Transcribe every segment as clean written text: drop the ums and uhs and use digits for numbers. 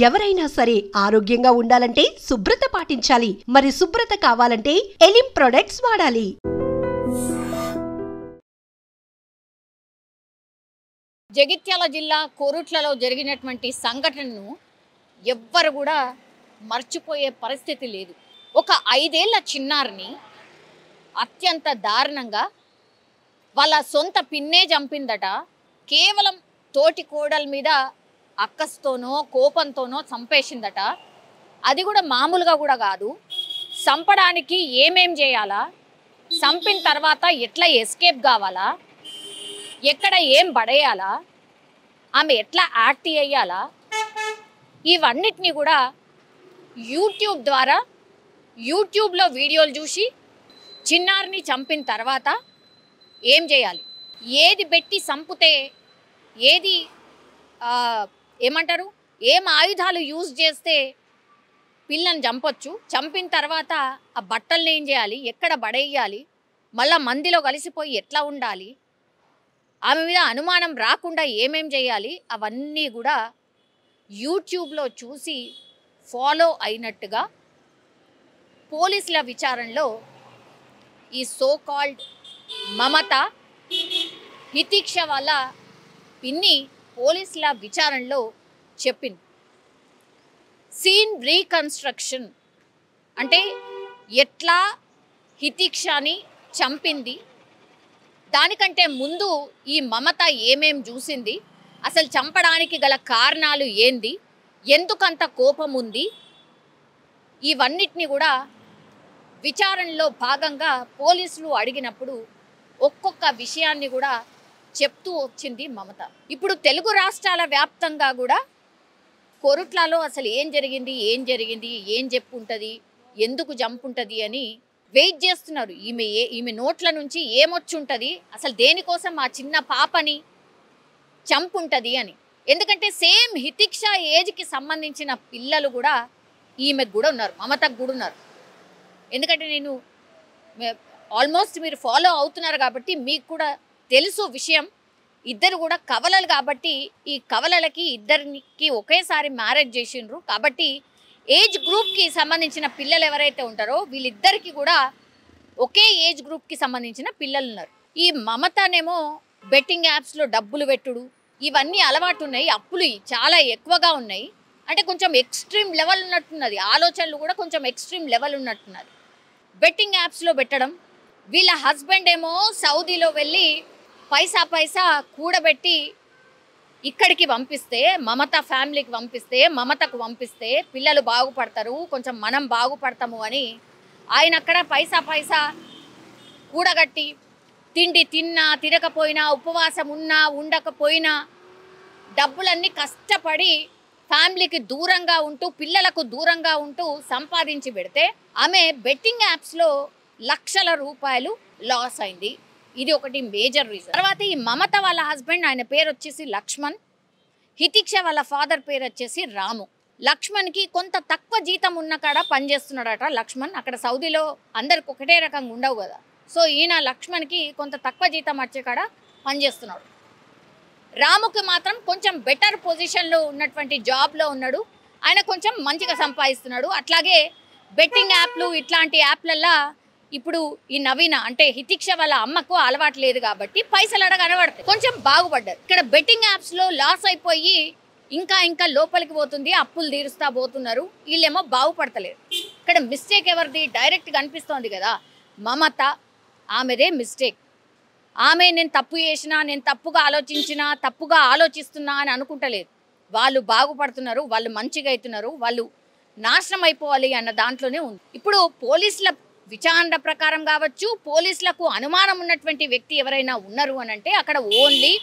ఎవరైనా సరే ఆరోగ్యంగా ఉండాలంటే శుభ్రత పాటించాలి. మరి శుభ్రత కావాలంటే ఎలిం ప్రొడక్ట్స్ వాడాలి. జగిత్యాల జిల్లా కోరుట్లలో జరిగినటువంటి సంఘటనను ఎవ్వరు కూడా మర్చిపోయే పరిస్థితి లేదు. ఒక 5 ఏళ్ల చిన్నారిని అత్యంత దారుణంగా వాళ్ళ సొంత పిన్నే చంపిందట. కేవలం తోటి కోడల మీద అక్కస్తోనో కోపంతోనో చంపేసిందట. అది కూడా మామూలుగా కూడా కాదు. చంపడానికి ఏమేం చేయాలా, చంపిన తర్వాత ఎట్లా ఎస్కేప్ కావాలా, ఎక్కడ ఏం పడేయాలా, ఆమె ఎట్లా యాక్ట్ చేయాలా, ఇవన్నిటినీ కూడా యూట్యూబ్ ద్వారా యూట్యూబ్లో వీడియోలు చూసి చిన్నారిని చంపిన తర్వాత ఏం చేయాలి, ఏది పెట్టి చంపితే ఏది ఏమంటారు, ఏం ఆయుధాలు యూజ్ చేస్తే పిల్లని చంపొచ్చు, చంపిన తర్వాత ఆ బట్టల్ని ఏం చేయాలి, ఎక్కడ పడేయాలి, మళ్ళీ మందిలో కలిసిపోయి ఎట్లా ఉండాలి, ఆమె మీద అనుమానం రాకుండా ఏమేం చేయాలి, అవన్నీ కూడా యూట్యూబ్లో చూసి ఫాలో అయినట్టుగా పోలీసుల విచారణలో ఈ సో కాల్డ్ మమత హితిక్ష వాళ్ళ పిన్ని పోలీసుల విచారణలో చెప్పింది. సీన్ రీకన్స్ట్రక్షన్ అంటే ఎట్లా హితిక్షని చంపింది, దానికంటే ముందు ఈ మమత ఏమేం చూసింది, అసలు చంపడానికి గల కారణాలు ఏంది, ఎందుకంత కోపం ఉంది, ఇవన్నిటిని కూడా విచారణలో భాగంగా పోలీసులు అడిగినప్పుడు ఒక్కొక్క విషయాన్ని కూడా చెప్తూ వచ్చింది మమత. ఇప్పుడు తెలుగు రాష్ట్రాల వ్యాప్తంగా కూడా కోరుట్లలో అసలు ఏం జరిగింది, ఏం చెప్పుంటుంది, ఎందుకు చంపుంటుంది అని వెయిట్ చేస్తున్నారు. ఈమె నోట్ల నుంచి ఏమొచ్చుంటుంది, అసలు దేనికోసం ఆ చిన్న పాపని చంపుంటుంది అని. ఎందుకంటే సేమ్ హితిక్ష ఏజ్కి సంబంధించిన పిల్లలు కూడా ఈమెకు కూడా ఉన్నారు, మమతకు కూడా ఉన్నారు. ఎందుకంటే నేను ఆల్మోస్ట్ మీరు ఫాలో అవుతున్నారు కాబట్టి మీకు కూడా తెలుసు విషయం. ఇద్దరు కూడా కవలలు కాబట్టి ఈ కవలలకి ఇద్దరికి ఒకేసారి మ్యారేజ్ చేసిండ్రు కాబట్టి ఏజ్ గ్రూప్కి సంబంధించిన పిల్లలు ఎవరైతే ఉంటారో వీళ్ళిద్దరికి కూడా ఒకే ఏజ్ గ్రూప్కి సంబంధించిన పిల్లలు ఉన్నారు. ఈ మమతనేమో బెట్టింగ్ యాప్స్లో డబ్బులు పెట్టుడు ఇవన్నీ అలవాటు ఉన్నాయి, అప్పులు చాలా ఎక్కువగా ఉన్నాయి. అంటే కొంచెం ఎక్స్ట్రీమ్ లెవెల్ ఉన్నట్టున్నది, ఆలోచనలు కూడా కొంచెం ఎక్స్ట్రీమ్ లెవెల్ ఉన్నట్టున్నది. బెట్టింగ్ యాప్స్లో పెట్టడం, వీళ్ళ హస్బెండ్ ఏమో సౌదీలో వెళ్ళి పైసా కూడబెట్టి ఇక్కడికి పంపిస్తే, మమత ఫ్యామిలీకి పంపిస్తే, మమతకు పంపిస్తే పిల్లలు బాగుపడతారు, కొంచెం మనం బాగుపడతాము అని ఆయన అక్కడ పైసా కూడగట్టి తిండి తిన్నా తినకపోయినా ఉపవాసం ఉన్నా ఉండకపోయినా డబ్బులన్నీ కష్టపడి ఫ్యామిలీకి దూరంగా ఉంటూ పిల్లలకు దూరంగా ఉంటూ సంపాదించి పెడితే ఆమె బెట్టింగ్ యాప్స్లో లక్షల రూపాయలు లాస్ అయింది. ఇది ఒకటి మేజర్ రీజన్. తర్వాత ఈ మమత వాళ్ళ హస్బెండ్, ఆయన పేరు వచ్చేసి లక్ష్మణ్, హితిక్ష వాళ్ళ ఫాదర్ పేరు వచ్చేసి రాము. లక్ష్మణ్కి కొంత తక్కువ జీతం ఉన్న కాడ పనిచేస్తున్నాడట లక్ష్మణ్. అక్కడ సౌదీలో అందరికి ఒకటే రకంగా ఉండవు కదా, సో ఈయన లక్ష్మణ్కి కొంత తక్కువ జీతం వచ్చే కాడ పనిచేస్తున్నాడు. రాముకి మాత్రం కొంచెం బెటర్ పొజిషన్లో ఉన్నటువంటి జాబ్లో ఉన్నాడు, ఆయన కొంచెం మంచిగా సంపాదిస్తున్నాడు. అట్లాగే బెట్టింగ్ యాప్లు ఇట్లాంటి యాప్లల్లో ఇప్పుడు ఈ నవీన అంటే హితిక్ష వాళ్ళ అమ్మకు అలవాటు లేదు కాబట్టి పైసలు అడగనబడతాయి, కొంచెం బాగుపడ్డారు. ఇక్కడ బెట్టింగ్ యాప్స్లో లాస్ అయిపోయి ఇంకా లోపలికి పోతుంది, అప్పులు తీరుస్తా పోతున్నారు, వీళ్ళేమో బాగుపడతలేరు. ఇక్కడ మిస్టేక్ ఎవరిది డైరెక్ట్గా అనిపిస్తోంది కదా, మమత ఆమెదే మిస్టేక్. ఆమె నేను తప్పు చేసినా, నేను తప్పుగా ఆలోచించినా, తప్పుగా ఆలోచిస్తున్నా అని అనుకుంటలేదు. వాళ్ళు బాగుపడుతున్నారు, వాళ్ళు మంచిగా అవుతున్నారు, వాళ్ళు నాశనం అయిపోవాలి అన్న దాంట్లోనే ఉంది. ఇప్పుడు పోలీసుల విచారణ ప్రకారం కావచ్చు, పోలీసులకు అనుమానం ఉన్నటువంటి వ్యక్తి ఎవరైనా ఉన్నారు అని అంటే అక్కడ ఓన్లీ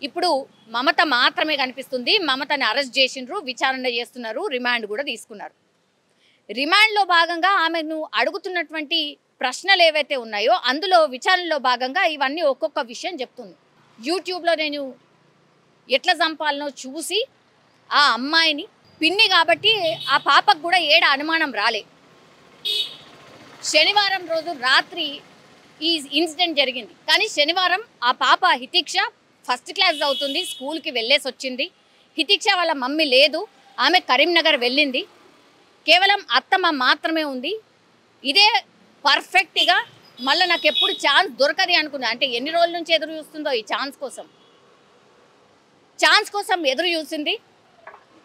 ఇప్పుడు మమత మాత్రమే కనిపిస్తుంది. మమతని అరెస్ట్ చేసిండ్రు, విచారణ చేస్తున్నారు, రిమాండ్ కూడా తీసుకున్నారు. రిమాండ్లో భాగంగా ఆమెను అడుగుతున్నటువంటి ప్రశ్నలు ఏవైతే ఉన్నాయో అందులో విచారణలో భాగంగా ఇవన్నీ ఒక్కొక్క విషయం చెప్తుంది. యూట్యూబ్లో నేను ఎట్లా చంపాలనో చూసి ఆ అమ్మాయిని పిన్ని కాబట్టి ఆ పాపకు కూడా ఏడ అనుమానం రాలే. శనివారం రోజు రాత్రి ఈ ఇన్సిడెంట్ జరిగింది, కానీ శనివారం ఆ పాప హితిక్ష ఫస్ట్ క్లాస్ అవుతుంది, స్కూల్కి వెళ్ళేసి వచ్చింది. హితిక్ష వాళ్ళ మమ్మీ లేదు, ఆమె కరీంనగర్ వెళ్ళింది. కేవలం అత్తమ్మ మాత్రమే ఉంది. ఇదే పర్ఫెక్ట్గా మళ్ళీ నాకు ఎప్పుడు ఛాన్స్ దొరకది అనుకున్నా. అంటే ఎన్ని రోజుల నుంచి ఎదురు చూస్తుందో ఈ ఛాన్స్ కోసం ఎదురు చూసింది.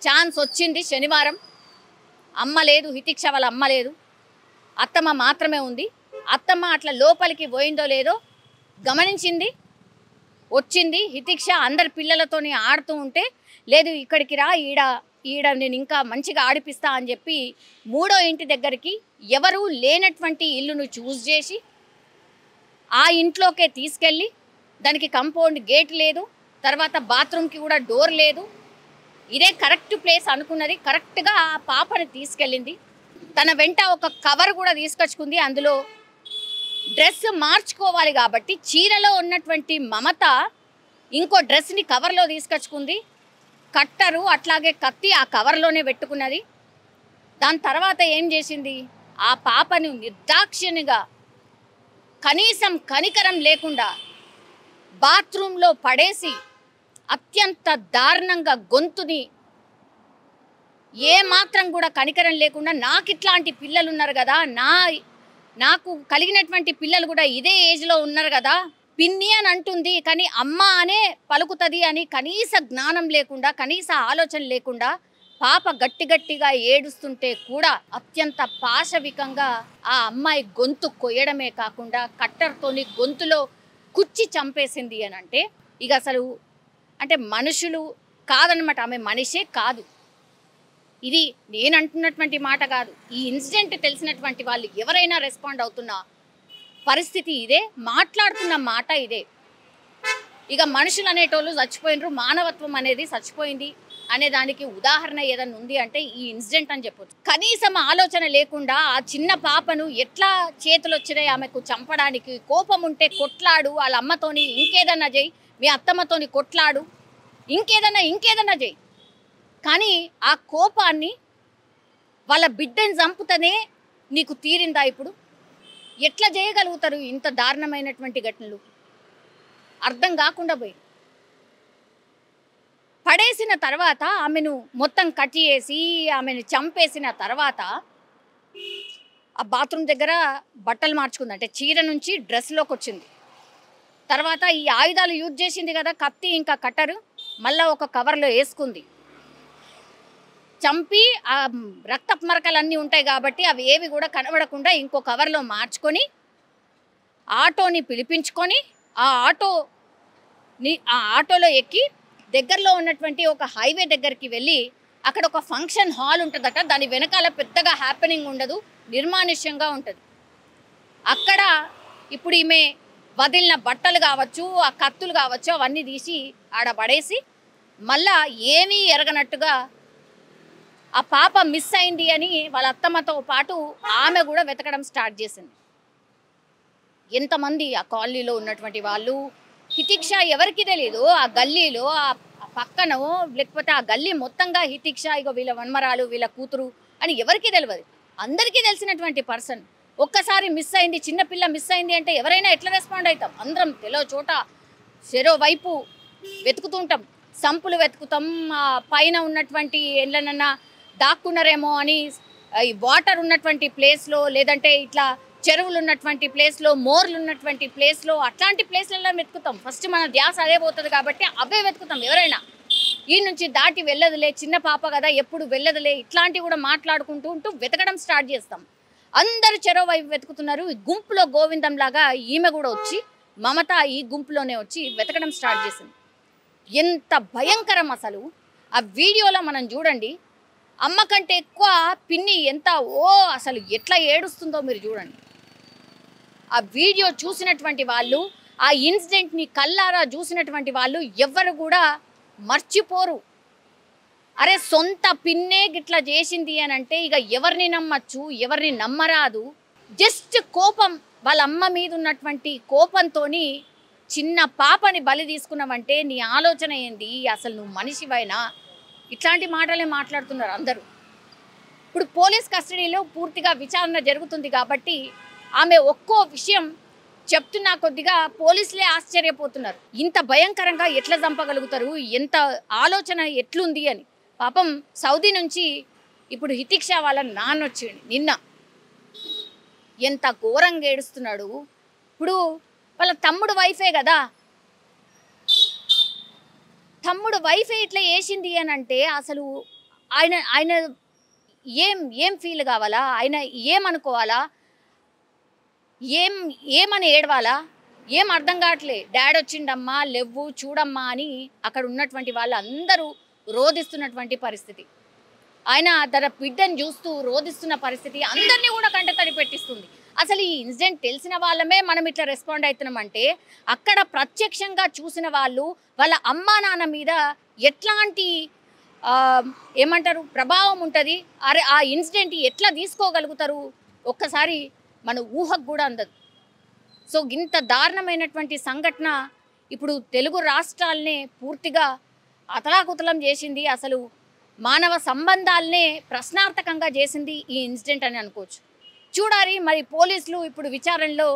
ఛాన్స్ వచ్చింది శనివారం. అమ్మ లేదు, హితిక్ష వాళ్ళ అమ్మ లేదు, అత్తమ్మ మాత్రమే ఉంది. అత్తమ్మ అట్లా లోపలికి పోయిందో లేదో గమనించింది, వచ్చింది. హితిక్ష అందరి పిల్లలతోని ఆడుతూ ఉంటే, లేదు ఇక్కడికి రా, ఈడ నేను ఇంకా మంచిగా ఆడిపిస్తా అని చెప్పి 3వ ఇంటి దగ్గరికి, ఎవరు లేనటువంటి ఇల్లును చూస్ చేసి ఆ ఇంట్లోకే తీసుకెళ్ళి, దానికి కంపౌండ్ గేట్ లేదు, తర్వాత బాత్రూమ్కి కూడా డోర్ లేదు, ఇదే కరెక్ట్ ప్లేస్ అనుకున్నది. కరెక్ట్గా ఆ పాపని తీసుకెళ్ళింది. తన వెంట ఒక కవర్ కూడా తీసుకొచ్చుకుంది. అందులో డ్రెస్ మార్చుకోవాలి కాబట్టి చీరలో ఉన్నటువంటి మమత ఇంకో డ్రెస్ని కవర్లో తీసుకొచ్చుకుంది. కట్టరు అట్లాగే కత్తి ఆ కవర్లోనే పెట్టుకున్నది. దాని తర్వాత ఏం చేసింది, ఆ పాపను నిర్దాక్షిణ్యంగా కనీసం కనికరం లేకుండా బాత్రూంలో పడేసి అత్యంత దారుణంగా గొంతుని ఏమాత్రం కూడా కనికరం లేకుండా, నాకు ఇట్లాంటి పిల్లలు ఉన్నారు కదా, నాకు కలిగినటువంటి పిల్లలు కూడా ఇదే ఏజ్లో ఉన్నారు కదా, పిన్ని అని అంటుంది కానీ అమ్మ అనే పలుకుతుంది అని కనీస జ్ఞానం లేకుండా, కనీస ఆలోచన లేకుండా పాప గట్టిగా ఏడుస్తుంటే కూడా అత్యంత పాశవికంగా ఆ అమ్మాయి గొంతు కొయ్యడమే కాకుండా కట్టర్తోని గొంతులో కుచ్చి చంపేసింది అని అంటే, ఇక అసలు అంటే మనుషులు కాదనమాట, ఆమె మనిషే కాదు. ఇది నేను అంటున్నటువంటి మాట కాదు. ఈ ఇన్సిడెంట్ తెలిసినటువంటి వాళ్ళు ఎవరైనా రెస్పాండ్ అవుతున్న పరిస్థితి ఇదే, మాట్లాడుతున్న మాట ఇదే. ఇక మనుషులు అనేటోళ్ళు చచ్చిపోయినరు, మానవత్వం అనేది చచ్చిపోయింది అనే దానికి ఉదాహరణ ఏదైనా ఉంది అంటే ఈ ఇన్సిడెంట్ అని చెప్పొచ్చు. కనీసం ఆలోచన లేకుండా ఆ చిన్న పాపను ఎట్లా చేతులు వచ్చినాయి ఆమెకు చంపడానికి, కోపం ఉంటే కొట్లాడు, వాళ్ళ అమ్మతోని ఇంకేదన్నా చేయి, మీ అత్తమ్మతోని కొట్లాడు, ఇంకేదన్నా చేయి, కానీ ఆ కోపాన్ని వాళ్ళ బిడ్డని చంపుతనే నీకు తీరిందా? ఇప్పుడు ఎట్లా చేయగలుగుతారు ఇంత దారుణమైనటువంటి ఘటనలు? అర్థం కాకుండా పోయి పడేసిన తర్వాత ఆమెను మొత్తం కట్ చేసి ఆమెను చంపేసిన తర్వాత ఆ బాత్రూమ్ దగ్గర బట్టలు మార్చుకుంది, అంటే చీర నుంచి డ్రెస్లోకి వచ్చింది. తర్వాత ఈ ఆయుధాలు యూజ్ చేసింది కదా, కత్తి ఇంకా కట్టరు, మళ్ళీ ఒక కవర్లో వేసుకుంది. చంపి ఆ రక్తపు మరకలు అన్నీ ఉంటాయి కాబట్టి అవి ఏవి కూడా కనబడకుండా ఇంకో కవర్లో మార్చుకొని ఆటోని పిలిపించుకొని ఆ ఆటోలో ఎక్కి దగ్గరలో ఉన్నటువంటి ఒక హైవే దగ్గరికి వెళ్ళి, అక్కడ ఒక ఫంక్షన్ హాల్ ఉంటుందట, దాని వెనకాల పెద్దగా హ్యాపెనింగ్ ఉండదు, నిర్మానుష్యంగా ఉంటుంది. అక్కడ ఇప్పుడు ఈమె వదిలిన బట్టలు కావచ్చు, ఆ కత్తులు కావచ్చు, అవన్నీ తీసి ఆడ పడేసి మళ్ళా ఏమీ ఎరగనట్టుగా ఆ పాప మిస్ అయింది అని వాళ్ళ అత్తమ్మతో పాటు ఆమె కూడా వెతకడం స్టార్ట్ చేసింది. ఎంతమంది ఆ కాలనీలో ఉన్నటువంటి వాళ్ళు, హితిక్ష ఎవరికి తెలియదు, ఆ గల్లీలో ఆ పక్కనో లేకపోతే ఆ గల్లీ మొత్తంగా హితిక్ష ఇగో వీళ్ళ వన్మరాలు వీళ్ళ కూతురు అని ఎవరికి తెలియదు. అందరికీ తెలిసినటువంటి పర్సన్ ఒక్కసారి మిస్ అయింది, చిన్నపిల్ల మిస్ అయింది అంటే ఎవరైనా ఎట్లా రెస్పాండ్ అవుతాం? అందరం తెలో చోట చెరో వైపు వెతుకుతూ ఉంటాం, సంపులు వెతుకుతాం, పైన ఉన్నటువంటి ఎట్లనన్నా దాక్కున్నారేమో అని ఈ వాటర్ ఉన్నటువంటి ప్లేస్లో, లేదంటే ఇట్లా చెరువులు ఉన్నటువంటి ప్లేస్లో, మోర్లు ఉన్నటువంటి ప్లేస్లో, అట్లాంటి ప్లేస్లలో వెతుకుతాం. ఫస్ట్ మన ధ్యాస అదే పోతుంది కాబట్టి అవే వెతుకుతాం. ఎవరైనా ఈ నుంచి దాటి వెళ్ళదులే, చిన్న పాప కదా ఎప్పుడు వెళ్ళదులే, ఇట్లాంటివి కూడా మాట్లాడుకుంటూ వెతకడం స్టార్ట్ చేస్తాం. అందరూ చెరువు వైపు వెతుకుతున్నారు. ఈ గుంపులో గోవిందం లాగా ఈమె కూడా వచ్చి, మమత ఈ గుంపులోనే వచ్చి వెతకడం స్టార్ట్ చేసింది. ఎంత భయంకరం అసలు! ఆ వీడియోలో మనం చూడండి, అమ్మ కంటే ఎక్కువ పిన్ని ఎంత అసలు ఎట్లా ఏడుస్తుందో మీరు చూడండి. ఆ వీడియో చూసినటువంటి వాళ్ళు, ఆ ఇన్సిడెంట్ని కళ్ళారా చూసినటువంటి వాళ్ళు ఎవ్వరు కూడా మర్చిపోరు. అరే సొంత పిన్నే గిట్లా చేసింది అని అంటే ఇక ఎవరిని నమ్మచ్చు, ఎవరిని నమ్మరాదు. జస్ట్ కోపం, వాళ్ళ అమ్మ మీద ఉన్నటువంటి కోపంతో చిన్న పాపని బలి తీసుకున్నావంటే నీ ఆలోచన ఏంది? అసలు నువ్వు మనిషివైనా? ఇట్లాంటి మాటలే మాట్లాడుతున్నారు అందరూ. ఇప్పుడు పోలీస్ కస్టడీలో పూర్తిగా విచారణ జరుగుతుంది కాబట్టి ఆమె ఒక్కో విషయం చెప్తున్నా కొద్దిగా పోలీసులే ఆశ్చర్యపోతున్నారు. ఇంత భయంకరంగా ఎట్లా చంపగలుగుతారు, ఎంత ఆలోచన ఎట్లుంది అని. పాపం సౌదీ నుంచి ఇప్పుడు హితిక్ష వాళ్ళ నాన్న వచ్చిండు నిన్న. ఎంత ఘోరంగా ఏడుస్తున్నాడు. ఇప్పుడు వాళ్ళ తమ్ముడు వైఫే కదా, తమ్ముడు వైఫే ఇట్లా వేసింది అని అంటే అసలు ఆయన ఏం ఫీల్ కావాలా, ఆయన ఏమనుకోవాలా, ఏమని ఏడవాలా, ఏం అర్థం కావట్లే. డాడీ వచ్చిండమ్మా లేవు చూడమ్మా అని అక్కడ ఉన్నటువంటి వాళ్ళందరూ రోధిస్తున్నటువంటి పరిస్థితి. ఆయన తన బిడ్డను చూస్తూ రోధిస్తున్న పరిస్థితి అందరినీ కూడా కంటతడి పెట్టిస్తుంది. అసలు ఈ ఇన్సిడెంట్ తెలిసిన వాళ్ళమే మనం ఇట్లా రెస్పాండ్ అవుతున్నామంటే అక్కడ ప్రత్యక్షంగా చూసిన వాళ్ళు వాళ్ళ అమ్మా నాన్న మీద ఎట్లాంటి ఏమంటారు ప్రభావం ఉంటుంది, అరే ఆ ఇన్సిడెంట్ ఎట్లా తీసుకోగలుగుతారు ఒక్కసారి మన ఊహకు కూడా అందదు. సో ఇంత దారుణమైనటువంటి సంఘటన ఇప్పుడు తెలుగు రాష్ట్రాలనే పూర్తిగా అతలాకుతలం చేసింది. అసలు మానవ సంబంధాలనే ప్రశ్నార్థకంగా చేసింది ఈ ఇన్సిడెంట్ అని అనుకోవచ్చు. చూడాలి మరి పోలీసులు ఇప్పుడు విచారణలో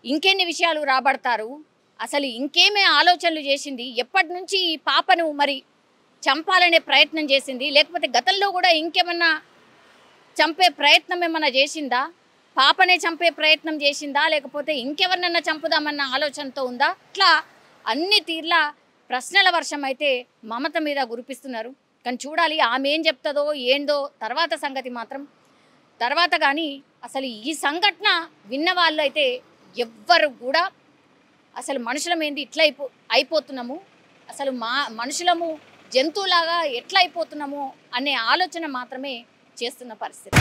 ఇంకెన్ని విషయాలు రాబడతారు, అసలు ఇంకేమే ఆలోచనలు చేసింది, ఎప్పటి నుంచి ఈ పాపను మరి చంపాలనే ప్రయత్నం చేసింది, లేకపోతే గతంలో కూడా ఇంకేమన్నా చంపే ప్రయత్నం ఏమన్నా చేసిందా, పాపనే చంపే ప్రయత్నం చేసిందా, లేకపోతే ఇంకెవరినన్నా చంపుదామన్న ఆలోచనతో ఉందా, ఇట్లా అన్ని తీర్లా ప్రశ్నల వర్షం అయితే మమత మీద కురిపిస్తున్నారు. కానీ చూడాలి ఆమె ఏం చెప్తుందో ఏందో తర్వాత సంగతి మాత్రం తర్వాత. కానీ అసలు ఈ సంఘటన విన్న వాళ్ళు అయితే ఎవ్వరు కూడా అసలు మనుషులమేంది ఇట్లా అయిపోతున్నాము, అసలు మనుషులము జంతువులాగా ఎట్లా అయిపోతున్నాము అనే ఆలోచన మాత్రమే చేస్తున్న పరిస్థితి.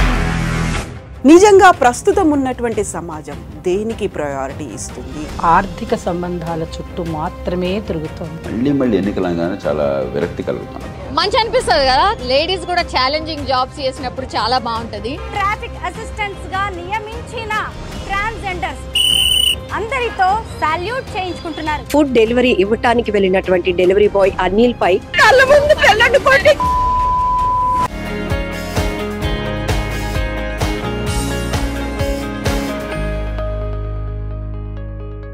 నిజంగా ప్రస్తుతం ఉన్నటువంటి సమాజం దేనికి ప్రయారిటీ ఇస్తుంది? ఆర్థిక సంబంధాల చుట్టూ మాత్రమే తిరుగుతుంది. మళ్ళీ ఎన్నికలంగానే చాలా విరక్తి కలుగుతున్నాం. మంచి అనిపిస్తుంది కదా, లేడీస్ కూడా ఛాలెంజింగ్ జాబ్స్ చేసినప్పుడు చాలా బాగుంటది. ట్రాఫిక్ అసిస్టెంట్స్ గా నియమించిన ట్రాన్స్జెండర్స్ అందరితో సాల్యూట్ చేయించుకుంటున్నారు. ఫుడ్ డెలివరీ ఇవ్వటానికి వెళ్ళినటువంటి డెలివరీ బాయ్ అనిల్ పై కళ్ళ ముందు